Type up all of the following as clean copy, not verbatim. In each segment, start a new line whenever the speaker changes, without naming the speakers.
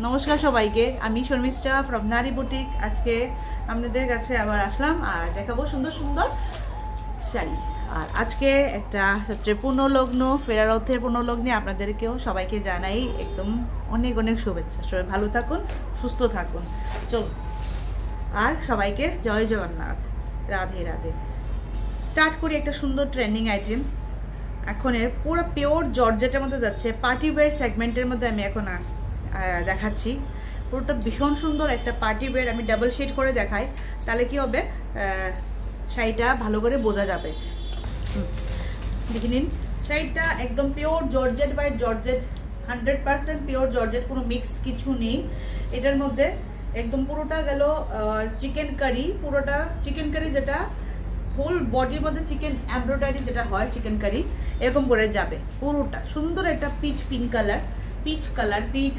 নমস্কার সবাইকে, আমি শর্মিষ্ঠা ফ্রম নারী বুটিক। আজকে আপনাদের কাছে আবার আসলাম আর দেখাবো সুন্দর সুন্দর শাড়ি। আর আজকে একটা হচ্ছে পুণ্যলগ্ন, ফেরার অর্থের পুণ্যলগ্নে আপনাদেরকেও সবাইকে জানাই একদম অনেক অনেক শুভেচ্ছা। সবাই ভালো থাকুন, সুস্থ থাকুন। চল, আর সবাইকে জয় জগন্নাথ, রাধে রাধে। স্টার্ট করি একটা সুন্দর ট্রেন্ডিং আইটেম। এখনের পুরো পিওর জর্জেটের মধ্যে যাচ্ছে, পার্টি ওয়্যার সেগমেন্টের মধ্যে আমি এখন দেখাচ্ছি। পুরোটা ভীষণ সুন্দর একটা পার্টি ওয়্যার। আমি ডাবল শেড করে দেখাই, তাহলে কি হবে, শাড়িটা ভালো করে বোঝা যাবে। দেখে নিন, শাড়িটা একদম pure georgette by georgette, 100% pure georgette, কোনো মিক্স কিছু নেই এটার মধ্যে। একদম পুরোটা গেল চিকেন কারি, পুরোটা চিকেন কারি, যেটা হোল বডির মধ্যে চিকেন এমব্রয়ডারি যেটা হয় চিকেন কারি, এরকম করে যাবে। পুরোটা সুন্দর একটা পিচ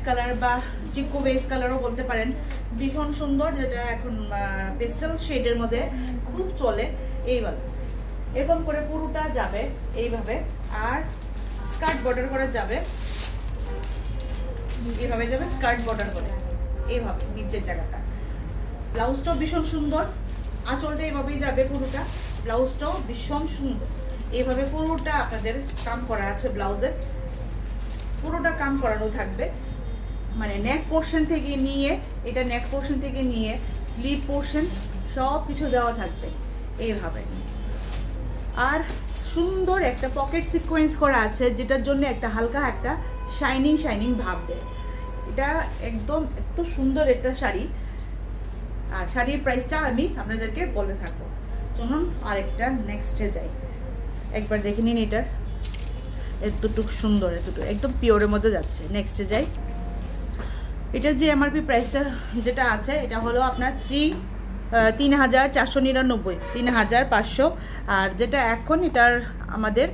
কালার বা চিকু বেস কালারও বলতে পারেন, ভীষণ সুন্দর, যেটা এখন পেস্টেল শেডের মধ্যে খুব চলে। এইভাবে এরকম করে পুরোটা যাবে এইভাবে, আর স্কার্ট বর্ডার করে যাবে, এইভাবে যাবে স্কার্ট বর্ডার করে, এইভাবে নিচের জায়গাটা। ব্লাউজটাও ভীষণ সুন্দর, আঁচলটা এইভাবেই যাবে পুরোটা, ব্লাউজটাও ভীষণ সুন্দর। এইভাবে পুরোটা আপনাদের কাম করা আছে, ব্লাউজের পুরোটা কাম করানো থাকবে। মানে নেক পোর্শন থেকে নিয়ে, এটা নেক পোর্শন থেকে নিয়ে স্লিভ পোর্শন সব কিছু দেওয়া থাকবে এইভাবে। আর সুন্দর একটা পকেট সিকোয়েন্স করা আছে, যেটার জন্য একটা হালকা একটা শাইনিং ভাব দেয়। এটা একদম এত সুন্দর একটা শাড়ি। আর শাড়ির প্রাইসটা আমি আপনাদেরকে বলতে থাকবো। চলুন আরেকটা নেক্সটে যাই, একবার দেখে নিন। এটার এতটুকু সুন্দর, এতটুকু একদম পিওরের মধ্যে যাচ্ছে। নেক্সটে যাই। এটার যে এমআরপি প্রাইসটা যেটা আছে, এটা হলো আপনার 3,499, 3,500। আর যেটা এখন এটার আমাদের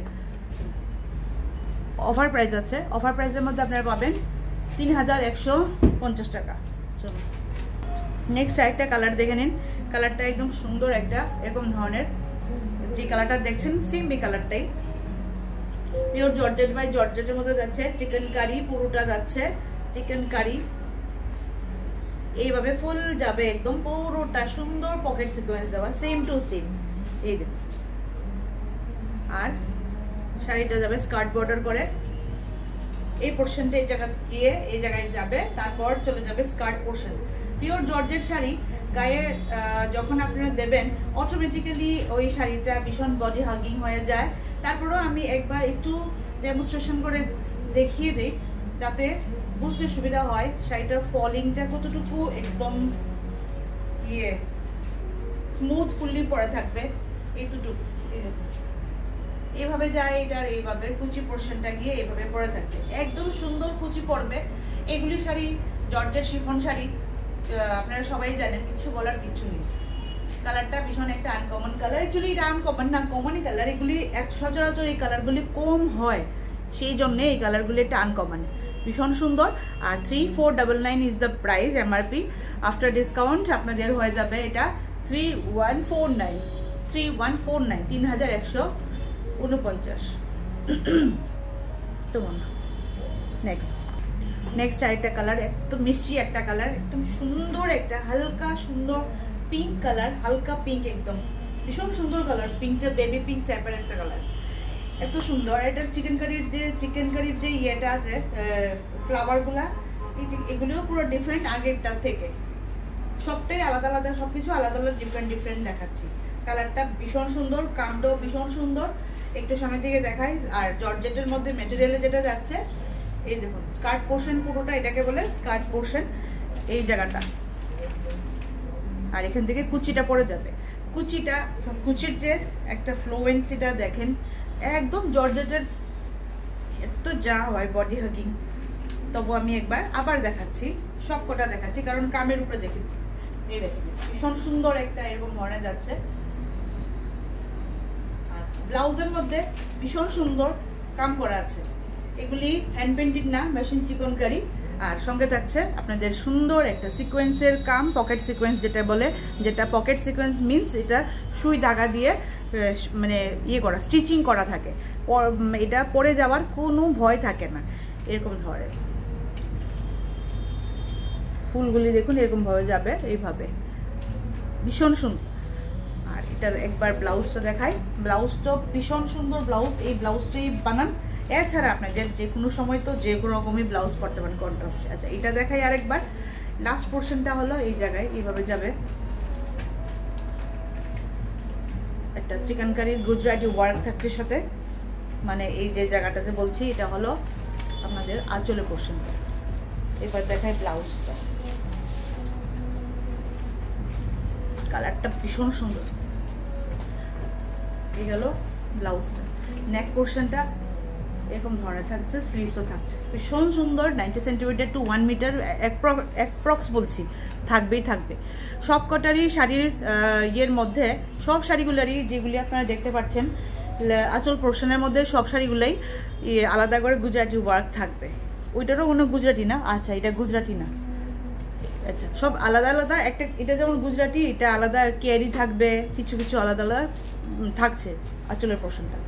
অফার প্রাইস আছে, অফার প্রাইসের মধ্যে আপনারা পাবেন 3,150 টাকা। চলুন নেক্সট আরেকটা কালার দেখে নিন। কালারটা একদম সুন্দর একটা এরকম ধরনের, যে কালারটা দেখছেন সেম এই কালারটাই, পিওর জর্জেট বাই জর্জেটের মধ্যে যাচ্ছে। চিকেন কারি পুরোটা যাচ্ছে, চিকেন কারি এইভাবে ফুল যাবে, একদম পুরোটা সুন্দর পকেট সিকোয়েন্স দেওয়া, সেম টু সেম। এই দেখুন, আর শাড়িটা যাবে স্কার্ট বর্ডার করে, এই পোর্শনটা এই জায়গা গিয়ে এই জায়গায় যাবে, তারপর চলে যাবে skirt portion. Pure georgette sari গায়ে যখন আপনারা দেবেন, অটোমেটিক্যালি ওই শাড়িটা ভীষণ বডি হাগিং হয়ে যায়। তারপরেও আমি একবার একটু ডেমনস্ট্রেশন করে দেখিয়ে দিই, যাতে বুঝতে সুবিধা হয় শাড়িটার ফলিংটা কতটুকু একদম স্মুথ ফুললি পরে থাকবে। এইটুকু এইভাবে যায় এটার, এইভাবে কুচি পোর্শনটা গিয়ে এইভাবে পরে থাকবে, একদম সুন্দর কুচি পড়বে। এগুলি শাড়ি জর্জেট শিফন শাড়ি, আপনারা সবাই জানেন, কিছু বলার কিছু নেই। কালারটা ভীষণ একটা আনকমন কালার, অ্যাকচুয়ালি এটা আনকমন না, কমনই কালার। এগুলি সচরাচর এই কালারগুলি কম হয়, সেই জন্যে এই কালারগুলি একটা আনকমন, ভীষণ সুন্দর। আর 3,499 is the price MRP. After discount আপনাদের হয়ে যাবে এটা 3,149, 3,149। তো নেক্সট আরেকটা কালার, একদম মিষ্টি একটা কালার, একদম সুন্দর একটা হালকা সুন্দর পিঙ্ক কালার, হালকা পিঙ্ক, একদম ভীষণ সুন্দর কালার। পিঙ্কটা বেবি পিঙ্ক টাইপের একটা কালার, এত সুন্দর। এটা চিকেন কারির যে ইয়েটা আছে, ফ্লাওয়ারগুলা, এগুলোও পুরো ডিফারেন্ট আগেরটার থেকে, সবটাই আলাদা আলাদা, সবকিছু আলাদা আলাদা ডিফারেন্ট দেখাচ্ছি। কালারটা ভীষণ সুন্দর, কামটাও ভীষণ সুন্দর। একটু সামনে থেকে দেখাই। আর জর্জেটের মধ্যে মেটেরিয়ালে যেটা যাচ্ছে, এই দেখুন স্কার্ট পোর্শন পুরোটা, এটাকে বলে স্কার্ট পোর্শন, এই জায়গাটা। আর এখান থেকে কুচিটা পড়ে যাবে। কুচির যে একটা ফ্লোয়েন্সিটা দেখেন, একদম জর্জেটের এত যা হয় বডি হাগিং। তবু আমি একবার আবার দেখাচ্ছি, সব কটা দেখাচ্ছি, কারণ কামের উপরে দেখুন, এই দেখুন ভীষণ সুন্দর একটা এরকম মনে যাচ্ছে। আর ব্লাউজের মধ্যে ভীষণ সুন্দর কাম করা আছে। এগুলি হ্যান্ড পেন্টেড না, মেশিন চিকনকারি। আর সঙ্গে থাকছে আপনাদের সুন্দর একটা সিকোয়েন্সের কাম, পকেট সিকোয়েন্স যেটা বলে, যেটা পকেট সিকোয়েন্স মিন্স এটা সুই ধাগা দিয়ে মানে করা, স্টিচিং করা থাকে, এটা পরে যাওয়ার কোনো ভয় থাকে না, এরকম ধরে। ফুলগুলি দেখুন এরকমভাবে যাবে, এইভাবে ভীষণ সুন্দর। আর এটার একবার ব্লাউজটা দেখাই, ব্লাউজটা ভীষণ সুন্দর ব্লাউজ, এই ব্লাউজটাই বানান। এছাড়া আপনাদের যে কোনো সময় তো যে কোনো রকমই ব্লাউজ পরতে পারেন কন্ট্রাস্টে। আচ্ছা এটা দেখাই আরেকবার। লাস্ট পোর্শনটা হলো এই জায়গায় এইভাবে যাবে, একটা চিকেন কারির গুজরাটি ওয়ার্ক থাকছে সাথে, মানে এই যে জায়গাটা যে বলছি এটা হলো আপনাদের আঁচলের পোর্শনটা। এবার দেখাই ব্লাউজটা, কালারটা ভীষণ সুন্দর। এই গেল ব্লাউজটা। নেক পোর্শনটা এরকম ধরনের থাকছে, স্লিভসও থাকছে ভীষণ সুন্দর। 90 সেন্টিমিটার টু 1 মিটার অ্যাপ্রক্স বলছি, থাকবেই থাকবে। সব কটারই শাড়ির ইয়ের মধ্যে, সব শাড়িগুলোরই যেগুলি আপনারা দেখতে পাচ্ছেন আঁচল পোর্শনের মধ্যে সব শাড়িগুলোই আলাদা করে গুজরাটি ওয়ার্ক থাকবে। ওইটারও কোনো গুজরাটি না, আচ্ছা এটা গুজরাটি না, আচ্ছা সব আলাদা আলাদা। একটা এটা যেমন গুজরাটি, এটা আলাদা কেয়ারি থাকবে, কিছু কিছু আলাদা আলাদা থাকছে আঁচলের পোর্শনটা।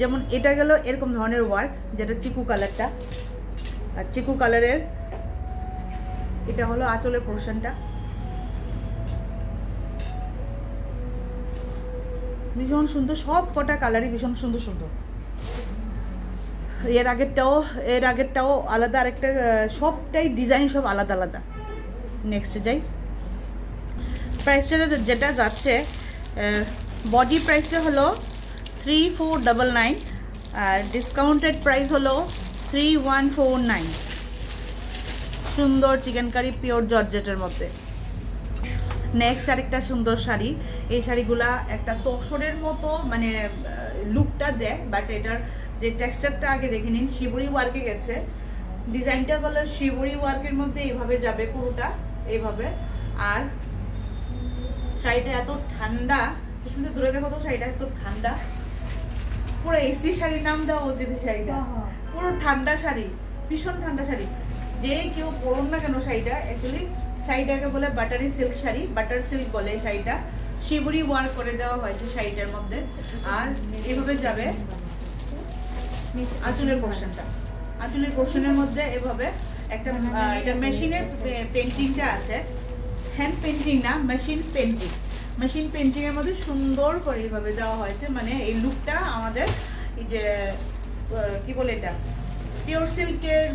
যেমন এটা গেল এরকম ধরনের ওয়ার্ক, যেটা চিকু কালারটা, আর চিকু কালারের এটা হলো আঁচলের পোর্শনটা। ভীষণ সুন্দর, সব কটা কালারই ভীষণ সুন্দর সুন্দর। এর আগেরটাও আলাদা, আরেকটা সবটাই ডিজাইন সব আলাদা আলাদা। নেক্সটে যাই। প্রাইসটা যেটা যাচ্ছে, বডি প্রাইসটা হলো 3499 আর ডিসকাউন্টেড প্রাইস হলো 3149। সুন্দর চিকেন কারি পিওর জর্জেটের মধ্যে। নেক্সট আরেকটা সুন্দর শাড়ি, এই শাড়িগুলা একটা তসরের মতো মানে লুকটা দেয়, বাট এটার যে টেক্সচারটা আগে দেখে নিন, শিবরি ওয়ার্কে গেছে। ডিজাইনটা হলো শিবরি ওয়ার্কের মধ্যে এইভাবে যাবে পুরোটা, এইভাবে। আর শাড়িটা এত ঠান্ডা, দূরে দেখো তো, শাড়িটা এত ঠান্ডা, পুরো এসি শাড়ির নাম দেওয়া উচিত। শাড়িটা পুরো ঠান্ডা শাড়ি, ভীষণ ঠান্ডা শাড়ি। যে কেউ পরুন না কেন শাড়িটা, অ্যাকচুয়ালি শাড়িটাকে বলে buttery silk sari, butter silk বলে এই শাড়িটা। শিবরি ওয়ার্ক করে দেওয়া হয়েছে শাড়িটার মধ্যে। আর এভাবে যাবে আঁচলের পোর্শনটা, আঁচলের পোর্শনের মধ্যে এভাবে একটা এটা মেশিনের পেন্টিংটা আছে, হ্যান্ড পেন্টিং না, মেশিন পেন্টিং। মেশিন পেন্টিং এর মধ্যে সুন্দর করে এইভাবে দেওয়া হয়েছে, মানে এই লুকটা আমাদের এই যে কি বলে এটা পিওর সিল্কের,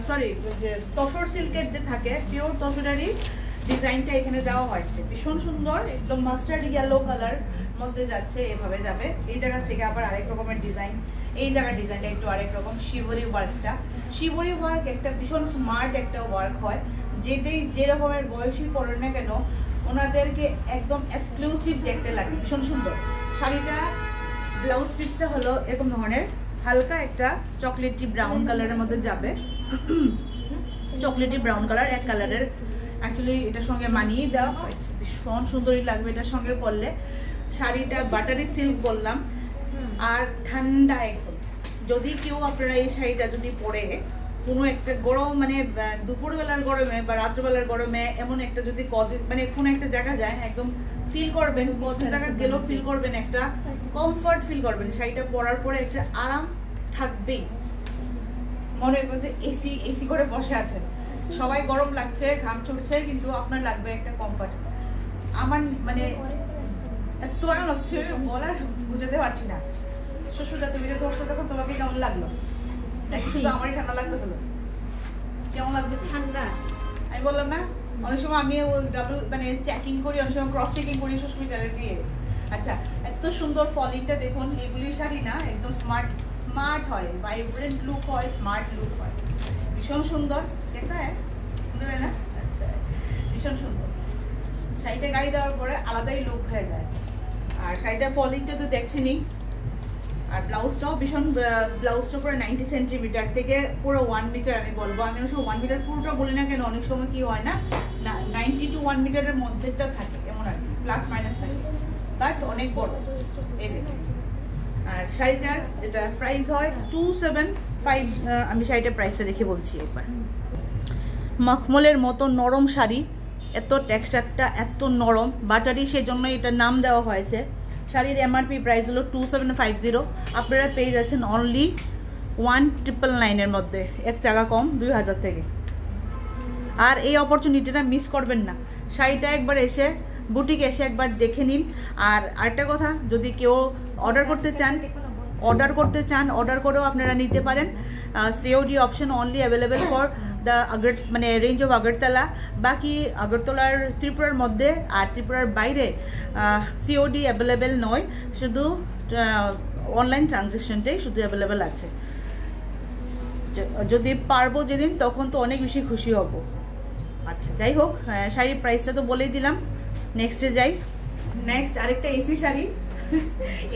সরি যে তসর সিল্কের যে থাকে, পিওর তসরেরই ডিজাইনটা এখানে দেওয়া হয়েছে। ভীষণ সুন্দর, একদম মাস্টার্ড ইয়েলো কালার মধ্যে যাচ্ছে, এভাবে যাবে। এই জায়গা থেকে আবার আরেক রকমের ডিজাইন, এই জায়গার ডিজাইনটা একটু আরেক রকম। শিবরি ওয়ার্কটা, শিবরি ওয়ার্ক একটা ভীষণ স্মার্ট একটা ওয়ার্ক হয়, যেটাই যে রকমের বয়সী পড়েন না কেন ওনাদেরকে একদম এক্সক্লুসিভ দেখতে লাগে, ভীষণ সুন্দর। শাড়িটা ব্লাউজ পিসটা হলো এরকম ধরনের হালকা একটা চকলেটি ব্রাউন কালারের মধ্যে যাবে, চকলেটি ব্রাউন কালার, এক কালারের। অ্যাকচুয়ালি এটার সঙ্গে মানিয়ে দেওয়া হয়েছে, ভীষণ সুন্দরই লাগবে এটার সঙ্গে পরলে। শাড়িটা বাটারি সিল্ক বললাম, আর ঠান্ডা একদম। যদি কেউ আপনারা এই শাড়িটা যদি পরে কোনো একটা গরম, মানে দুপুরবেলার গরমে বা রাত্রবেলার গরমে এমন একটা যদি মানে কোনো একটা জায়গা যায়, একদম ফিল করবেন, কত জায়গা গেলেও ফিল করবেন, একটা কমফর্ট ফিল করবেন। শাড়িটা পরার পরে একটা আরাম থাকবেই, মনে হয় যে এসি এসি করে বসে আছেন, সবাই গরম লাগছে, ঘাম ছুটছে, কিন্তু আপনার লাগবে একটা কমফর্ট। আমার মানে এত ভালো লাগছে, বলার বুঝাতে পারছি না। সুস্মিতা তুমি যে ধরছো তখন তোমাকে কেমন লাগলো? শুধু আমারই ঠান্ডা লাগতেছিল, কেমন লাগতেছে? ঠান্ডা আমি বললাম না, অনেক সময় আমি ডাবল মানে চেকিং করি, অনেক সময় ক্রস চেকিং করি সুস্মিতারে দিয়ে। আচ্ছা, এত সুন্দর ফলিংটা দেখুন, এগুলি শাড়ি না একদম স্মার্ট স্মার্ট হয়, ভাইব্রেন্ট লুক হয়, স্মার্ট লুক হয়, ভীষণ সুন্দর। কেসা হ্যাঁ সুন্দর না? আচ্ছা, ভীষণ সুন্দর। শাড়িটা গায়ে দেওয়ার পরে আলাদাই লুক হয়ে যায়। আর শাড়িটার ফলিংটা তো দেখছেনই, আর ব্লাউজটাও ভীষণ, ব্লাউজটা পুরো 90 সেন্টিমিটার থেকে পুরো 1 মিটার আমি বলবো। আমি অবশ্য 1 মিটার পুরোটা বলি না কেন, অনেক সময় কি হয় না 90 টু 1 মিটারের মধ্যেটা থাকে, এমন আর কি, প্লাস মাইনাস থাকে, বাট অনেক বড় এই দেখুন। আর শাড়িটার যেটা প্রাইস হয় 275, আমি শাড়িটার প্রাইসটা দেখে বলছি একবার। মখমলের মতো নরম শাড়ি, এত টেক্সচারটা এত নরম, বাটারি, সেজন্য এটার নাম দেওয়া হয়েছে। শাড়ির এমআরপি প্রাইস হলো 2750, আপনারা পেয়ে যাচ্ছেন অনলি 1999-এর মধ্যে, এক টাকা কম, 2000 থেকে। আর এই অপরচুনিটিটা মিস করবেন না। শাড়িটা একবার এসে বুটিক এসে একবার দেখে নিন। আর আরেকটা কথা, যদি কেউ অর্ডার করতে চান অর্ডার করেও আপনারা নিতে পারেন। COD option only available for the মানে রেঞ্জ অফ আগরতলা। বাকি আগরতলার ত্রিপুরার মধ্যে আর ত্রিপুরার বাইরে COD অ্যাভেলেবেল নয়, শুধু অনলাইন ট্রানজ্যাকশনটাই শুধু অ্যাভেলেবেল আছে। যদি পারবো যেদিন, তখন তো অনেক বেশি খুশি হব। আচ্ছা, যাই হোক, শাড়ির প্রাইসটা তো বলেই দিলাম। নেক্সটে যাই। নেক্সট আরেকটা এসি শাড়ি।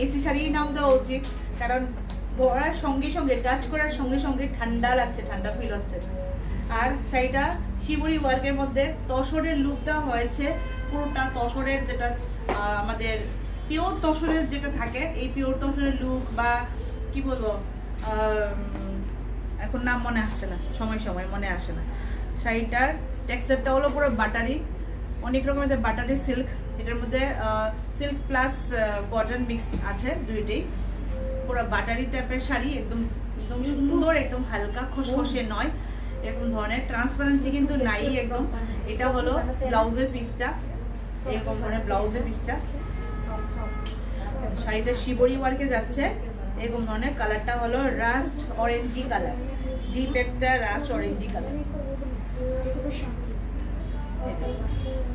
এসি শাড়ি নাম দেওয়া উচিত, কারণ পরার সঙ্গে সঙ্গে, টাচ করার সঙ্গে সঙ্গে ঠান্ডা লাগছে, ঠান্ডা ফিল হচ্ছে। আর শাড়িটা শিবরি ওয়ার্কের মধ্যে তসরের লুক দেওয়া হয়েছে। পুরোটা তসরের, যেটা আমাদের পিওর তসরের যেটা থাকে, এই পিওর তসরের লুক, বা কি বলবো, এখন নাম মনে আসছে না, সময় মনে আসে না। শাড়িটার টেক্সচারটা হলো পুরো বাটারি, অনেক রকমের বাটারি সিল্ক। এটার মধ্যে সিল্ক প্লাস কটন মিক্স আছে, দুইটাই। পুরো বাটারি টাইপের শাড়ি, একদম একদম সুন্দর, একদম হালকা খসখসে নয়, এরকম ধরনের ট্রান্সপারেন্সি কিন্তু নাই একদম। এটা হলো ব্লাউজের পিসটা, এরকম ধরনের ব্লাউজের পিসটা। শাড়িটা শিবরি ওয়ার্কে যাচ্ছে, এরকম ধরনের। কালারটা হলো রাস্ট অরেঞ্জি কালার, ডিপ একটা রাস্ট অরেঞ্জি কালার।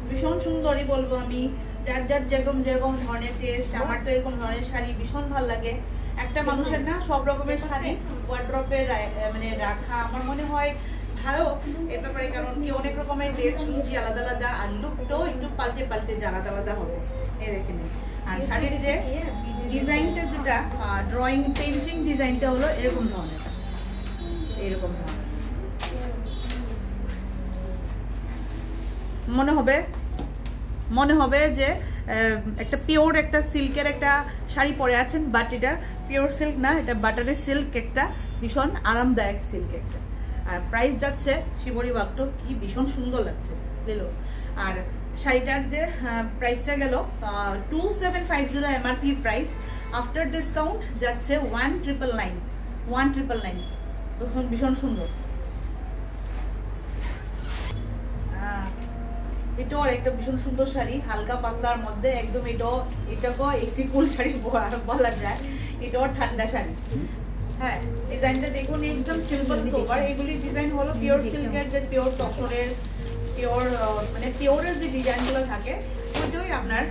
ভীষণ সুন্দরই বলবো আমি। যার যার যেরকম ধরনের টেস্ট, আমার তো এরকম ধরনের শাড়ি ভীষণ ভালো লাগে। একটা মানুষের না সব রকমের শাড়ি ওয়ার্ড্রপে মানে রাখা আমার মনে হয় ভালো এর ব্যাপারে, কারণ কি অনেক রকমের টেস্ট রুচি আলাদা আলাদা, আর লুকটাও একটু পাল্টে আলাদা আলাদা হবে। এই দেখে নিন। আর শাড়ির যে ডিজাইনটা, যেটা ড্রয়িং পেন্টিং ডিজাইনটা হলো এরকম ধরনের, এরকম ধরনের। মনে হবে যে একটা পিওর একটা সিল্কের একটা শাড়ি পরে আছেন, বাট এটা পিওর সিল্ক না, এটা বাটারি সিল্ক, একটা ভীষণ আরামদায়ক সিল্ক একটা। আর প্রাইস যাচ্ছে শিবরি ওয়ার্কটা কি ভীষণ সুন্দর লাগছে লেলো। আর শাড়িটার যে প্রাইসটা গেল 2750 MRP প্রাইস, আফটার ডিসকাউন্ট যাচ্ছে 1999 ভীষণ সুন্দর। এটাও একটা ভীষণ সুন্দর শাড়ি, হালকা পাতলার মধ্যে একদম। এটাকেও এসি কুল শাড়ি বলা যায়, এটাও ঠান্ডা শাড়ি। হ্যাঁ, ডিজাইনটা দেখুন, একদম সিম্পল সোবার। এগুলি ডিজাইন হলো পিওর সিল্কের, যে পিওর তসরের, পিওর মানে পিওরের যে ডিজাইনগুলো থাকে, ওইটাই আপনার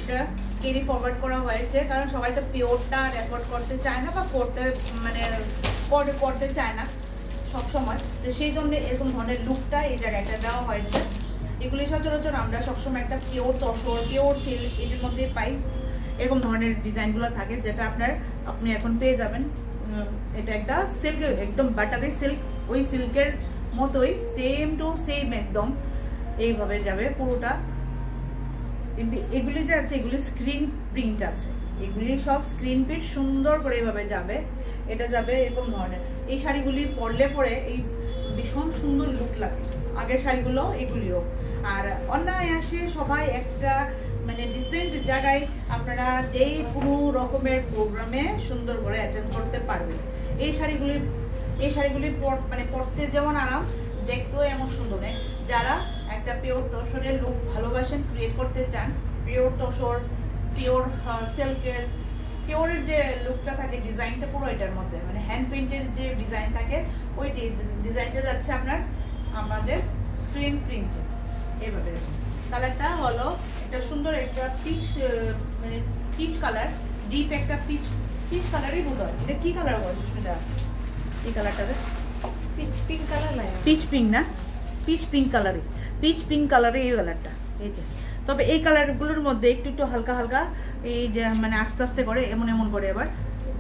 এটা ক্যারি ফরওয়ার্ড করা হয়েছে। কারণ সবাই তো পিওরটা রেকর্ড করতে চায় না, বা করতে চায় না সবসময়, তো সেই জন্য এরকম ধরনের লুকটা এই জায়গাটা দেওয়া হয়েছে। এগুলি সচরাচর আমরা সবসময় একটা পিওর তসর, পিওর সিল্ক এর মধ্যে পাই। এরকম ধরনের ডিজাইনগুলো থাকে, যেটা আপনি এখন পেয়ে যাবেন। এটা একটা সিল্ক, একদম বাটারি সিল্ক, ওই সিল্কের মতোই সেম টু সেম একদম এইভাবে যাবে পুরোটা। এগুলি যে আছে, এগুলি স্ক্রিন প্রিন্ট আছে, এগুলি সব স্ক্রিন প্রিন্ট সুন্দর করে এইভাবে যাবে। এটা যাবে এরকম ধরনের। এই শাড়িগুলি পরে এই ভীষণ সুন্দর লুক লাগে, আগের শাড়িগুলো এগুলিও। আর অনায়াসে সবাই একটা মানে ডিসেন্ট জায়গায় আপনারা যেই কোনো রকমের প্রোগ্রামে সুন্দর করে অ্যাটেন্ড করতে পারবেন। এই শাড়িগুলি মানে পরতে যেমন আরাম, দেখতেও এমন সুন্দর। যারা একটা পিওর তসরের লুক ভালোবাসেন, ক্রিয়েট করতে চান, পিওর তসর, পিওর সিল্কের, পিওরের যে লুকটা থাকে, ডিজাইনটা পুরো এটার মধ্যে, মানে হ্যান্ড পেইন্টের যে ডিজাইন থাকে, ওই ডিজাইনটা যাচ্ছে আমাদের স্ক্রিন প্রিন্টে এইভাবে। কালারটা হলো একটা সুন্দর একটা মানে পিচ কালার, ডিপ একটা পিচ কালারই বোধ হয়। এটা কি কালার বল সুস্মিতা? এই কালারটাতে পিচ পিঙ্ক কালার না, পিচ পিঙ্ক না, পিচ পিঙ্ক কালারই, পিচ পিঙ্ক কালারে এই কালারটা। এই যে, তবে এই কালারগুলোর মধ্যে একটু হালকা হালকা এই যে মানে আস্তে আস্তে করে এমন করে এবার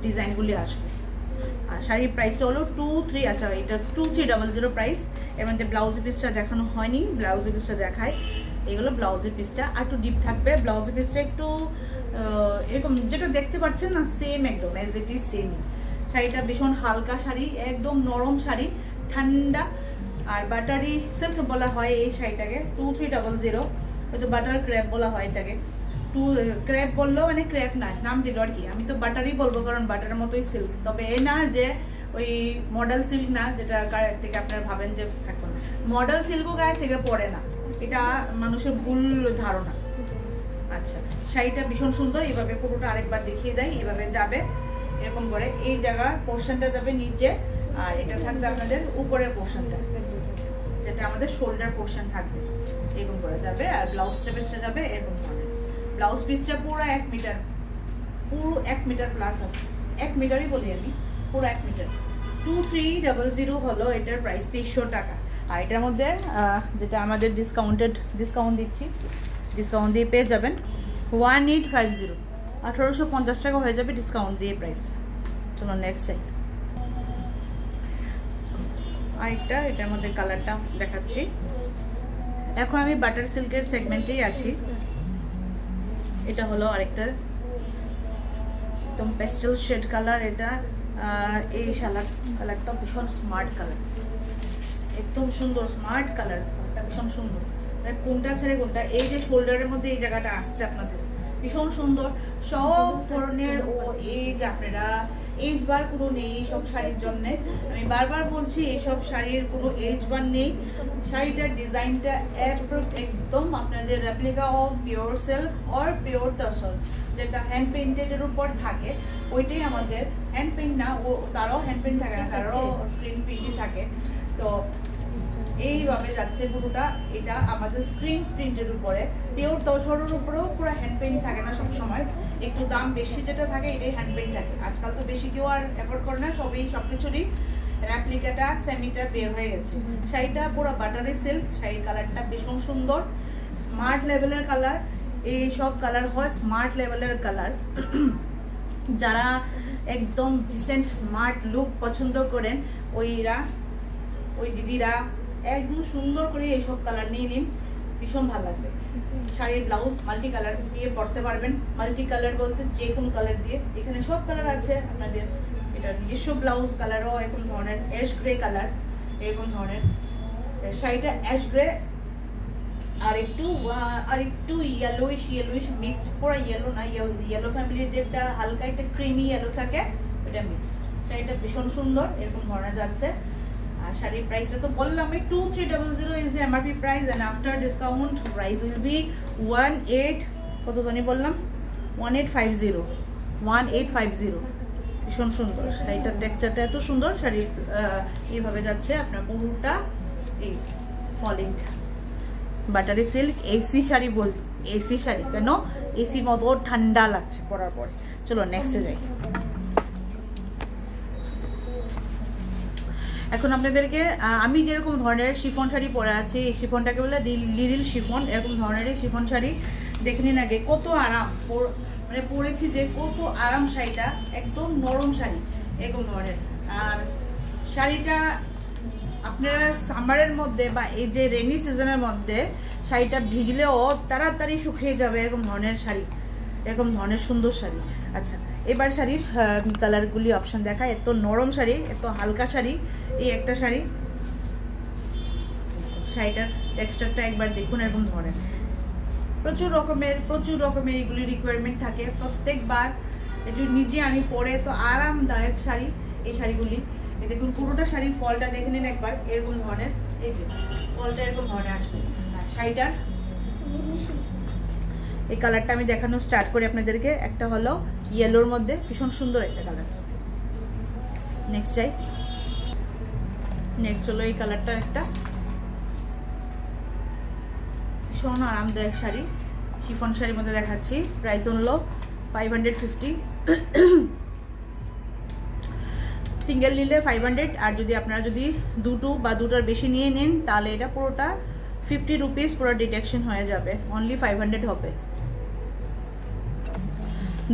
ডিজাইনগুলি আসবে। আর শাড়ির প্রাইস হলো 23, আচ্ছা এটা 2300 প্রাইস। এর মধ্যে ব্লাউজের পিসটা দেখানো হয়নি, ব্লাউজের পিসটা দেখায়। এগুলো ব্লাউজের পিসটা আর একটু ডিপ থাকবে, ব্লাউজের পিসটা একটু এরকম যেটা দেখতে পাচ্ছেন না, সেম একদম অ্যাজ ইট ইজ সেম। শাড়িটা ভীষণ হালকা শাড়ি, একদম নরম শাড়ি, ঠান্ডা। আর বাটারি সিল্ক বলা হয় এই শাড়িটাকে, 2300। হয়তো বাটার ক্র্যাপ বলা হয় এটাকে, ক্র্যাপ বললো মানে ক্র্যাপ না, নাম দিল আর কি। আমি তো বাটারই বলবো, কারণ বাটারের মতোই সিল্ক। তবে এ না যে ওই মডেল সিল্ক না, যেটা গায়ে থেকে আপনারা ভাবেন যে এখন মডেল সিল্কও গায়ে থেকে পড়ে না, এটা মানুষের ভুল ধারণা। আচ্ছা, শাড়িটা ভীষণ সুন্দর। এইভাবে পুরোটা আরেকবার দেখিয়ে দেয়। এইভাবে যাবে এরকম করে, এই জায়গা পোর্শনটা যাবে নিচে, আর এটা থাকবে আপনাদের উপরের পোর্শনটা, যেটা আমাদের শোল্ডার পোর্শন থাকবে, এরকম করে যাবে। আর ব্লাউজ পিসটা যাবে এরকম ধরনের। ব্লাউজ পিসটা পুরো 1 মিটার, পুরো 1 মিটার প্লাস আছে, 1 মিটারই বলি আমি, পুরো 1 মিটার। 2300 হলো এটার প্রাইস, 2300 টাকা। আর এটার মধ্যে যেটা আমাদের ডিসকাউন্ট দিচ্ছি, ডিসকাউন্ট দিয়ে পেয়ে যাবেন 1850, 1850 টাকা হয়ে যাবে ডিসকাউন্ট দিয়ে প্রাইস। চলো নেক্সট চাই আরেকটা, এটার মধ্যে কালারটা দেখাচ্ছি। এখন আমি বাটার সিল্কের সেগমেন্টেই আছি। এটা হলো আরেকটা একদম পেস্টেল শেড কালার। এটা এই কালারটা ভীষণ স্মার্ট কালার, একদম সুন্দর স্মার্ট কালার, এটা ভীষণ সুন্দর। কোনটা ছেড়ে কোনটা, এই যে শোল্ডারের মধ্যে এই জায়গাটা আসছে আপনাদের, ভীষণ সুন্দর। সব ধরনের ও এজ, আপনারা এজ বার কোনো নেই সব শাড়ির জন্য। আমি বারবার বলছি এইসব শাড়ির কোনো এজ বার নেই। শাড়িটার ডিজাইনটা একদম আপনাদের replica of pure silk or pure tussar, যেটা হ্যান্ড পেইন্টেডের উপর থাকে, ওইটাই আমাদের হ্যান্ড পেইন্ট না, ও তারাও হ্যান্ড পেইন্ট থাকে না, তারাও স্ক্রিন প্রিন্টই থাকে। তো এইভাবে যাচ্ছে পুরোটা। এটা আমাদের স্ক্রিন প্রিন্টের উপরে, পিওর তসরের উপরেও পুরো হ্যান্ড পেইন্ট থাকে না সব সময়, একটু দাম বেশি যেটা থাকে এটাই হ্যান্ড পেইন্ট থাকে। আজকাল তো বেশি কেউ আর এফোর্ড করে না, সবকিছুরই রেপ্লিকাটা সেমিটা বের হয়ে গেছে। শাড়িটা পুরো বাটারি সিল্ক, শাড়ির কালারটা ভীষণ সুন্দর, স্মার্ট লেভেলের কালার। এই সব কালার হয় স্মার্ট লেভেলের কালার। যারা একদম ডিসেন্ট স্মার্ট লুক পছন্দ করেন, ওই দিদিরা একদম সুন্দর করে এইসব কালার নিয়ে নিন, ভীষণ ভালো লাগবে। শাড়ির ব্লাউজ মাল্টি কালার দিয়ে পরতে পারবেন। মাল্টি কালার বলতে যে কোনো কালার দিয়ে, এখানে সব কালার আছে আপনাদের। এটা নিজস্ব ব্লাউজ কালারও এরকম ধরনের, অ্যাশ গ্রে কালার এরকম ধরনের। শাড়িটা অ্যাশ গ্রে আর একটু ইয়েলোইশ মিক্স, পুরো ইয়েলো না, ইয়েলো ফ্যামিলির যেটা হালকা একটা ক্রিমি ইয়েলো থাকে ওটা মিক্স। শাড়িটা ভীষণ সুন্দর, এরকম ধরনের যাচ্ছে। আর শাড়ির প্রাইসটা তো বললাম, 2300 is the MRP price, and after discount price will be কত জানি বললাম, 1850। ভীষণ সুন্দর শাড়িটার টেক্সচারটা, এত সুন্দর। শাড়ির এইভাবে যাচ্ছে আপনার পুরোটা, এই ফলিংটা buttery silk AC sari. AC sari কেন, এসির মতো ঠান্ডা লাগছে পরার পরে। চলো নেক্সটে যাই। এখন আপনাদেরকে আমি যেরকম ধরনের শিফন শাড়ি পরে আছি, এই শিফনটাকে বলে লিরিল শিফন, এরকম ধরনেরই শিফন শাড়ি দেখে নিন আগে। কত আরাম, মানে পরেছি যে কত আরাম শাড়িটা, একদম নরম শাড়ি এরকম ধরনের। আর শাড়িটা আপনারা সামারের মধ্যে বা এই যে রেনি সিজনের মধ্যে শাড়িটা ভিজলেও তাড়াতাড়ি শুকিয়ে যাবে, এরকম ধরনের শাড়ি, এরকম ধরনের সুন্দর শাড়ি। আচ্ছা, এবার শাড়ির কালারগুলি অপশন দেখায়। এত নরম শাড়ি, এত হালকা শাড়ি, এই একটা শাড়ি, শাড়িটার টেক্সচারটা একবার দেখুন, এরকম ধরনের। প্রচুর রকমের এগুলি রিকোয়ারমেন্ট থাকে প্রত্যেকবার। এটি নিজে আমি পরে তো আরামদায়ক শাড়ি এই শাড়িগুলি। দেখুন পুরোটা শাড়ির ফলটা দেখে নিন একবার, এরকম ধরনের, এই যে ফলটা এরকম ধরনের আসবে। শাড়িটার এই কালারটা আমি দেখানো স্টার্ট করি আপনাদেরকে। একটা হলো ইয়েলোর মধ্যে, ভীষণ সুন্দর একটা কালার। নেক্সট চাই, নেক্সট হলো এই কালারটা, একটা ভীষণ আরামদায়ক শাড়ি, শিফন শাড়ির মধ্যে দেখাচ্ছি। প্রাইস হলো 550, সিঙ্গেল নিলে 500, আর যদি আপনারা দুটোর বেশি নিয়ে নেন তাহলে এটা পুরোটা 50 রুপিস পুরো ডিডাকশন হয়ে যাবে, অনলি 500 হবে।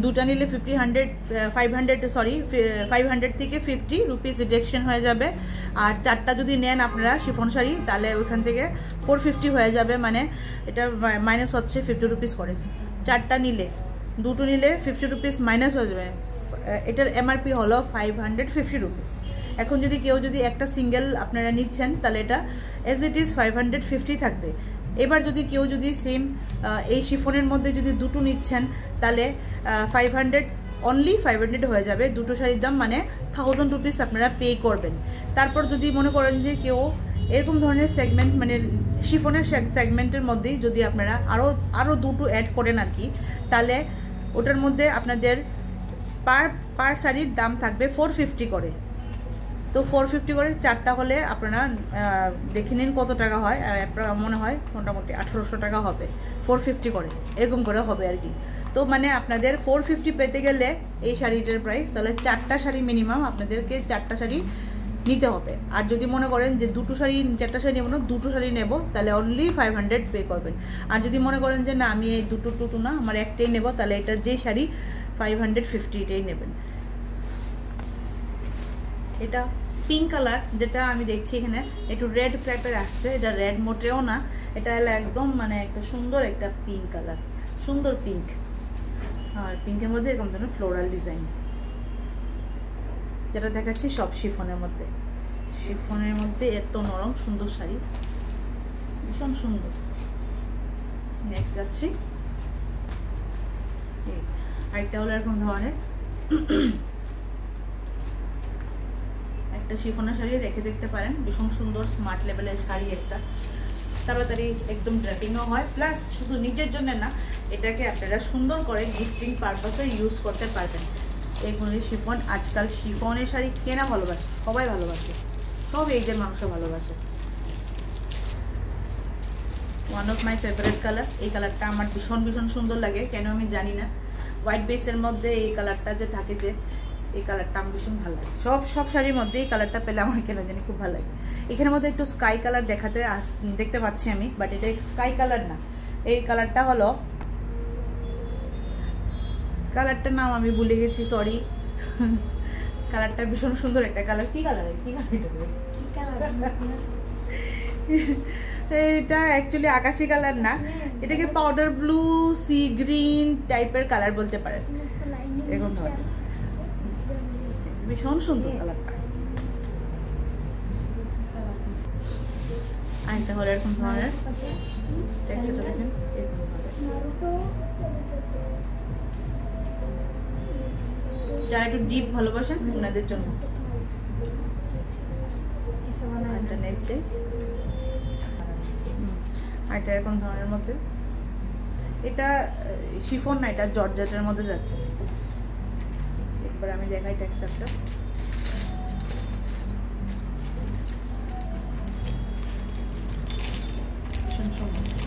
দুটা নিলে 500 থেকে 50 রুপিস ডিডাকশন হয়ে যাবে। আর চারটা যদি নেন আপনারা শিফন শাড়ি, তাহলে ওইখান থেকে 450 হয়ে যাবে, মানে এটা মাইনাস হচ্ছে 50 রুপিস করে। চারটা নিলে, দুটো নিলে 50 রুপিস মাইনাস হয়ে যাবে। এটার এমআরপি হলো 550 রুপিস। এখন যদি কেউ একটা সিঙ্গেল আপনারা নিচ্ছেন তাহলে এটা এজ ইট ইজ 550 থাকবে। এবার যদি কেউ সেম এই শিফনের মধ্যে যদি দুটো নিচ্ছেন তাহলে 500 অনলি 500 হয়ে যাবে। দুটো শাড়ির দাম মানে 1000 রুপিস আপনারা পে করবেন। তারপর যদি মনে করেন যে কেউ এরকম ধরনের সেগমেন্ট মানে শিফনের সেগমেন্টের মধ্যেই যদি আপনারা আরও দুটো অ্যাড করেন আর কি, তাহলে ওটার মধ্যে আপনাদের পার শাড়ির দাম থাকবে 450 করে। তো 450 করে 4টা হলে আপনারা দেখে নিন কত টাকা হয়। মনে হয় মোটামুটি 1800 টাকা হবে 450 করে, এরকম করে হবে আর কি। তো মানে আপনাদের 450 পেতে গেলে এই শাড়িটার প্রাইস, তাহলে 4টা শাড়ি মিনিমাম আপনাদেরকে 4টা শাড়ি নিতে হবে। আর যদি মনে করেন যে 4টা শাড়ি নেব না, 2টো শাড়ি নেব, তাহলে অনলি 500 পে করবেন। আর যদি মনে করেন যে না আমি এই দুটো না আমার একটাই নেব, তাহলে এটার যেই শাড়ি 550 এটাই নেবেন। এটা পিঙ্ক কালার, যেটা আমি দেখছি এখানে একটু রেড টাইপের আসছে, এটা রেড মোটেও না, এটা হলো একদম মানে একটা সুন্দর একটা পিঙ্ক কালার, সুন্দর পিঙ্ক। আর পিঙ্কের মধ্যে এরকম ধরনের ফ্লোরাল ডিজাইন, যেটা দেখাচ্ছি সব শিফনের মধ্যে। শিফনের মধ্যে এত নরম সুন্দর শাড়ি, ভীষণ সুন্দর। নেক্সট যাচ্ছি, আরেকটা হলো এরকম ধরনের একটা শিফনের শাড়ি রেখে দেখতে পারেন, ভীষণ সুন্দর স্মার্ট লেভেলের শাড়ি। একটা তাড়াতাড়ি একদম ড্রেপিংও হয়, প্লাস শুধু নিজের জন্য না, এটাকে আপনারা সুন্দর করে গিফটিং পারপাসে ইউজ করতে পারবেন। এইগুলো শিফন, আজকাল শিফনের শাড়ি কেনা ভালোবাসে, সবাই ভালোবাসে, সব এইজের মানুষও ভালোবাসে। One of my favourite colour. এই কালারটা আমার ভীষণ ভীষণ সুন্দর লাগে, কেন আমি জানি না। হোয়াইট বেসের মধ্যে এই কালারটা যে থাকে, যে এই কালারটা আমার ভীষণ ভালো লাগে। সব শাড়ির মধ্যে এই কালারটা পেলে আমার কেন জানি খুব ভালো লাগে। এখানের মধ্যে একটু স্কাই কালার দেখতে পাচ্ছি আমি, বাট এটা স্কাই কালার না। এই কালারটা হলো, কালারটার নাম আমি ভুলে গেছি, সরি। কালারটা ভীষণ সুন্দর একটা কালার। কি কালার এটা অ্যাকচুয়ালি আকাশি কালার না, এটাকে পাউডার ব্লু সি গ্রিন টাইপের কালার বলতে পারেন, এরকম ধরনের। ভীষণ সুন্দর কালারটা। আরেকটা হলো এরকম ধরনের, টেক্সচারটা দেখেন এরকম ধরনের। যারা একটু ডিপ ভালোবাসেন ওনাদের জন্য। আরেকটা এরকম ধরনের মধ্যে, এটা শিফন না, এটা জর্জেটের মধ্যে যাচ্ছে। একবার আমি দেখাই টেক্সচারটা। ভীষণ সুন্দর।